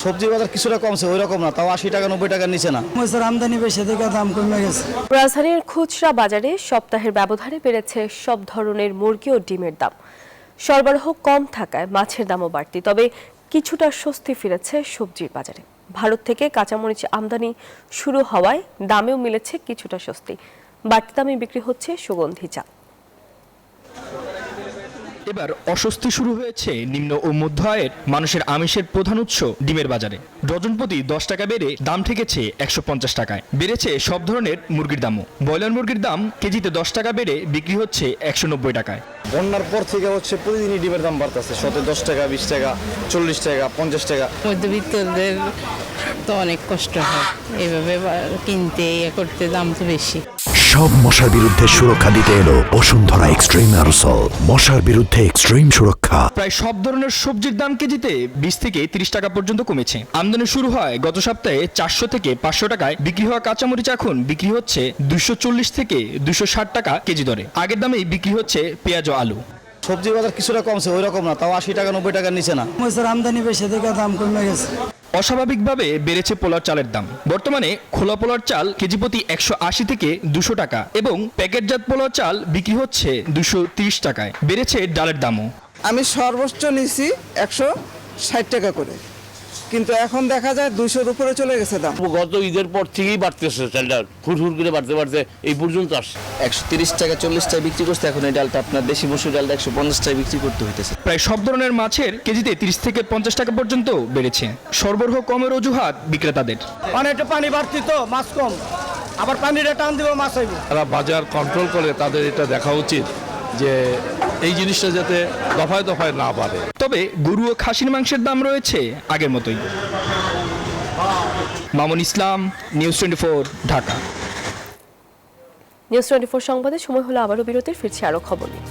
সবজি বাজার কিছুটা কমছে, ওই রকম না, তাও ৮০ টাকা ৯০ টাকার নিচে না। আমদানি বেশি থেকে দাম কমে গেছে। রাজধানীর খুচরা বাজারে সপ্তাহের ব্যবধানে বেড়েছে সব ধরনের মুরগি ও ডিমের দাম। সরবরাহ কম থাকায় মাছের দামও বাড়তি, তবে কিছুটা স্বস্তি ফিরেছে সবজির বাজারে। ভারত থেকে কাঁচামরিচ আমদানি শুরু হওয়ায় দামেও মিলেছে কিছুটা স্বস্তি। বাড়তি দামে বিক্রি হচ্ছে সুগন্ধি চাল। এবার অস্বস্তি শুরু হয়েছে নিম্ন ও মধ্য আয়ের মানুষের আমিষের প্রধান উৎস ডিমের বাজারে। ডজন প্রতি 10 টাকা বেড়ে দাম ঠেকেছে 150 টাকায়। বেড়েছে সব ধরনের মুরগির দামও। ব্রয়লার মুরগির দাম কেজিতে 10 টাকা বেড়ে বিক্রি হচ্ছে 190 টাকায়। বন্যার পর থেকে প্রতিদিনই ডিমের দাম বাড়তেছে, 10 টাকা 20 টাকা 40 টাকা 50 টাকা। মধ্যবিত্তদের তো অনেক কষ্ট হয়, এইভাবে কিনতে করতে দাম তো বেশি। সব মশার বিরুদ্ধে সুরক্ষা দিতে এলো বসুন্ধরা এক্সট্রিম অ্যারোসল, মশার বিরুদ্ধে এক্সট্রিম সুরক্ষা। প্রায় সব ধরনের সবজির দাম কেজিতে 20 থেকে 30 টাকা পর্যন্ত কমেছে। আমদানি শুরু হয় গত সপ্তাহে 400 থেকে 500 টাকায় বিক্রি হওয়া কাঁচামরিচ এখন বিক্রি হচ্ছে 240 থেকে 260 টাকা কেজি দরে। আগের দামেই বিক্রি হচ্ছে পেঁয়াজ ও আলু। সবজি বাজার কিছুটা কমছে, ওই রকম না, তাও ৮০ টাকা ৯০ টাকার নিচে না। আমদানি বেশি থেকে দাম কমে গেছে। অস্বাভাবিকভাবে বেড়েছে পোলার চালের দাম। বর্তমানে খোলা পোলার চাল কেজি প্রতি 180 থেকে 200 টাকা এবং প্যাকেটজাত পোলার চাল বিক্রি হচ্ছে 230 টাকায়। বেড়েছে ডালের দামও। আমি সর্বোচ্চ নিছি 160 টাকা করে, কিন্তু এখন দেখা যায় 200-র উপরে চলে গেছে দাম। গত ঈদের পর থেকেই বাড়তেছে চালটা, হুড় করে বাড়তে বাড়তে এই পর্যন্ত আসছে। 130 টাকা 40 টাকা বিক্রি করতে, এখন এই ডালটা আপনার দেশি মসুর ডালটা 150 টাকা বিক্রি করতে হইতেছে। প্রায় সব ধরনের মাছের কেজিতে 30 থেকে 50 টাকা পর্যন্ত বেড়েছে। সরবরাহ কমের অজুহাত বিক্রেতাদের। অনেকটা পানি বাড়তি তো মাছ কম, আবার পানিটা টান দিব মাছ হইব। তারা বাজার কন্ট্রোল করে, তাদের এটা দেখা উচিত যে এই জিনিসটা যাতে দফায় দফায় না বাড়ে। তবে গরু ও খাসির মাংসের দাম রয়েছে আগের মতোই। মামুন ইসলাম, নিউজ 24, ঢাকা। নিউজ 24 সংবাদে সময় হলো আবারও বিরতির, ফিরছি আরো খবর নিয়ে।